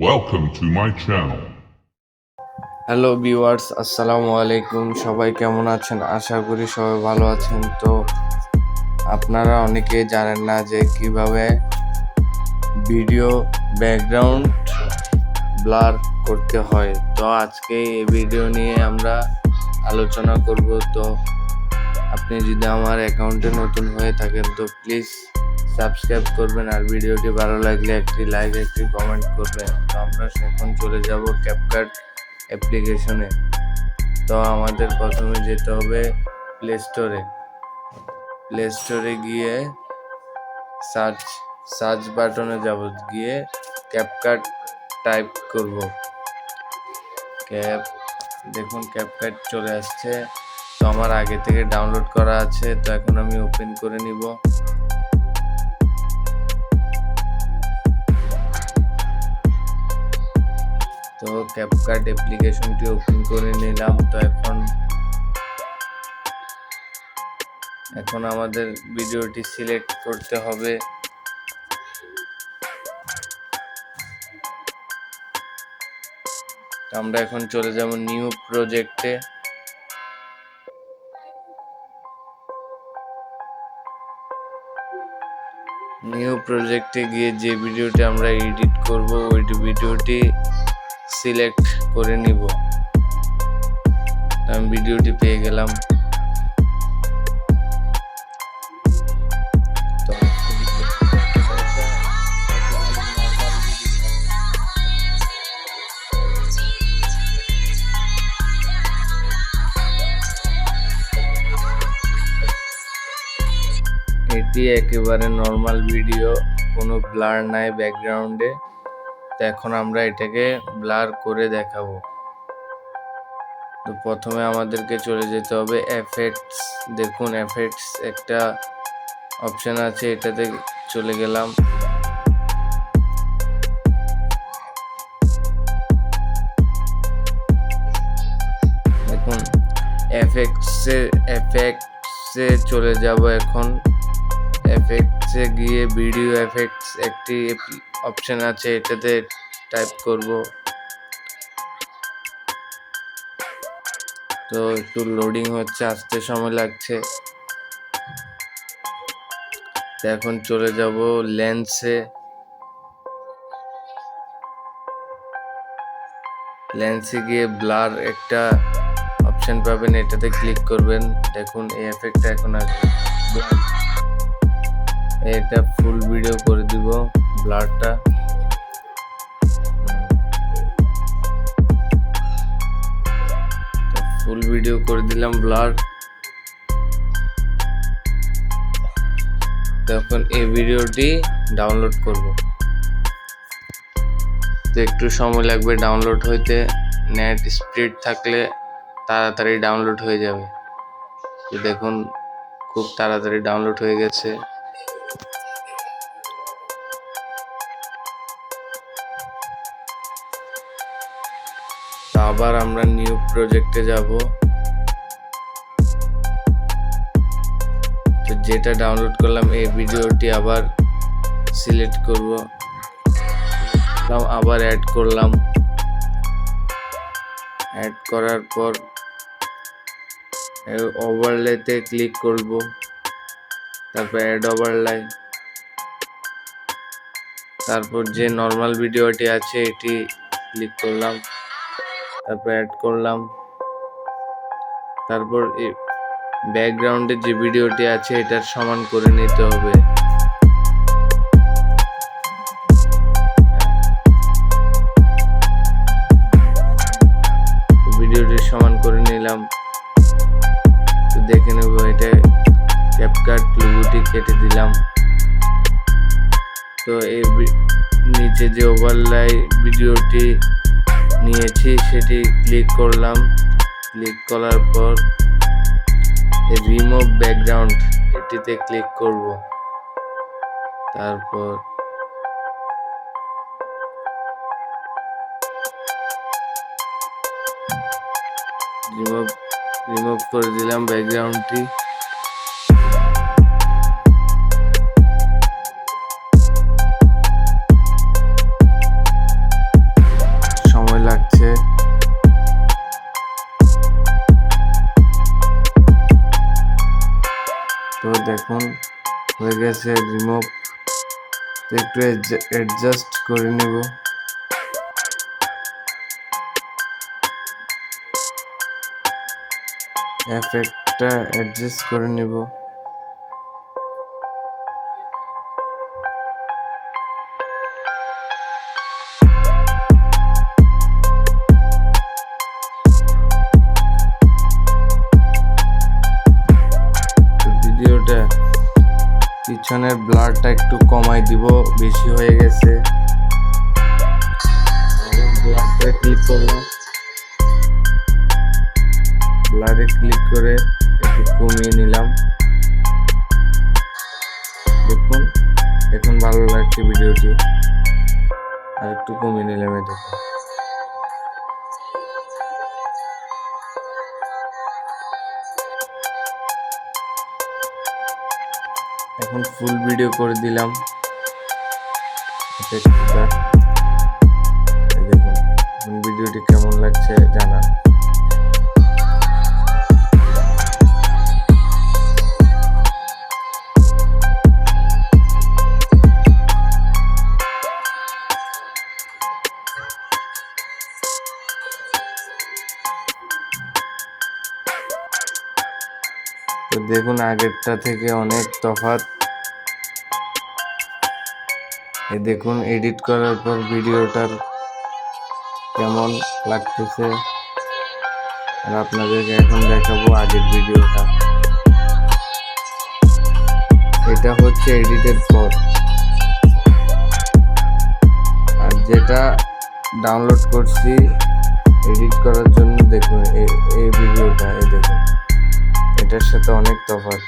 Welcome to my channel. Hello viewers, আসসালামু আলাইকুম। সবাই কেমন আছেন? আশা করি সবাই ভালো আছেন। তো আপনারা অনেকেই জানেন না যে কিভাবে ভিডিও ব্যাকগ্রাউন্ড ব্লার করতে হয়। তো আজকে এই ভিডিও নিয়ে আমরা আলোচনা করব। তো আপনি যদি আমার অ্যাকাউন্টে নতুন হয়ে থাকেন তো প্লিজ সাবস্ক্রাইব করবেন, আর ভিডিওটি ভালো লাগলে একটি লাইক, একটি কমেন্ট করবেন। তো আমরা এখন চলে যাব ক্যাপকাট অ্যাপ্লিকেশনে। তো আমাদের প্রথমে যেতে হবে প্লে স্টোরে গিয়ে সার্চ বাটনে যাব, গিয়ে ক্যাপকাট টাইপ করব। দেখুন ক্যাপকাট চলে আসছে। তো আমার আগে থেকে ডাউনলোড করা আছে, তো এখন আমি ওপেন করে নিব। তো ক্যাপকাট অ্যাপ্লিকেশনটি ওপেন করে নিলাম। তো এখন আমাদের ভিডিওটি সিলেক্ট করতে হবে। আমরা এখন চলে যাব নিউ প্রজেক্টে। নিউ প্রজেক্টে গিয়ে যে ভিডিওটি আমরা এডিট করব ওই ভিডিওটি সিলেক্ট করে নিব। আমি ভিডিওটি পেয়ে গেলাম। এটি একেবারে নর্মাল ভিডিও, কোনো ব্লার নাই ব্যাকগ্রাউন্ডে। তো এখন আমরা এটাকে ব্লার করে দেখাবো। তো প্রথমে আমাদেরকে চলে যেতে হবে এফেক্টস। দেখুন এফেক্টস একটা অপশন আছে, এটাতে চলে গেলাম। দেখুন এফেক্টসে চলে যাব। এখন এফেক্টসে গিয়ে ভিডিও এফেক্টস একটি অপশন আছে, এটাতে টাইপ করব। তো একটু লোডিং হচ্ছে, আসতে সময় লাগছে। তো এখন চলে যাব লেন্সে গিয়ে ব্লার একটা অপশন পাবেন, এটাতে ক্লিক করবেন। দেখুন এই এফেক্টটা এখন আসবে। এটা ফুল ভিডিও করে দিব ব্লারটা। ফুল ভিডিও করে দিলাম ব্লার। তখন এই ভিডিওটি ডাউনলোড করব। তো একটু সময় লাগবে ডাউনলোড হইতে। নেট স্পিড থাকলে তাড়াতাড়ি ডাউনলোড হয়ে যাবে। তো দেখুন খুব তাড়াতাড়ি ডাউনলোড হয়ে গেছে। তো আবার আমরা নিউ প্রজেক্টে যাব। তো যেটা ডাউনলোড করলাম এই ভিডিওটি আবার সিলেক্ট করব, আবার অ্যাড করলাম। অ্যাড করার পর ওভারলেতে ক্লিক করব, তারপর অ্যাড ওভারলে। তারপর যে নর্মাল ভিডিওটি আছে এটি ক্লিক করলাম, তারপর অ্যাড করলাম। তারপর ব্যাকগ্রাউন্ডে যে ভিডিওটি আছে এটার সমান করে নিতে হবে। ভিডিওটি সমান করে নিলাম। তো দেখে নেব, এটা ক্যাপকাট লোগোটি কেটে দিলাম। তো এই নিচে যে ওভারলে ভিডিওটি নিয়েছি সেটি ক্লিক করলাম। ক্লিক করার পর রিমুভ ব্যাকগ্রাউন্ড এটিতে ক্লিক করব। তারপর রিমুভ করে দিলাম ব্যাকগ্রাউন্ডটি। দেখুন হয়ে গেছে রিমুভ। একটু অ্যাডজাস্ট করে নিব। এফেক্টটা অ্যাডজাস্ট করে নিব। ভিডিওটা পিছনের ব্লারটা একটু কমাই দিব, বেশি হয়ে গেছে। ব্লারটা ক্লিক করলাম, ব্লারে ক্লিক করে একটু কমিয়ে নিলাম। দেখুন এখন ভালো লাগছে ভিডিওটি। আর একটু কমিয়ে নিলাম এটা। এখন ফুল ভিডিও করে দিলাম। দেখুন ভিডিওটি কেমন লাগছে জানান। তো দেখুন আগেরটা থেকে অনেক তফাৎ। দেখুন এডিট করার পর ভিডিওটার কেমন লাগতেছে। আর আপনাদেরকে এখন দেখাবো আগের ভিডিওটা। এটা হচ্ছে এডিটের পর। আর যেটা ডাউনলোড করছি এডিট করার জন্য, দেখুন এই ভিডিওটা, দেখুন এটার সাথে অনেক তফাৎ।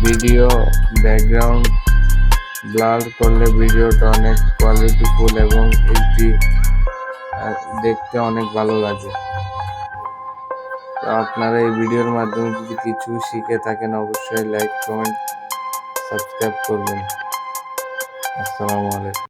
ভিডিও ব্যাকগ্রাউন্ড ব্লার করলে ভিডিওটা অনেক কোয়ালিটিফুল এবং এইচডি দেখতে অনেক ভালো লাগে। তো আপনারা এই ভিডিওর মাধ্যমে যদি কিছু শিখে থাকেন অবশ্যই লাইক, কমেন্ট, সাবস্ক্রাইব করবেন। আসসালামু আলাইকুম।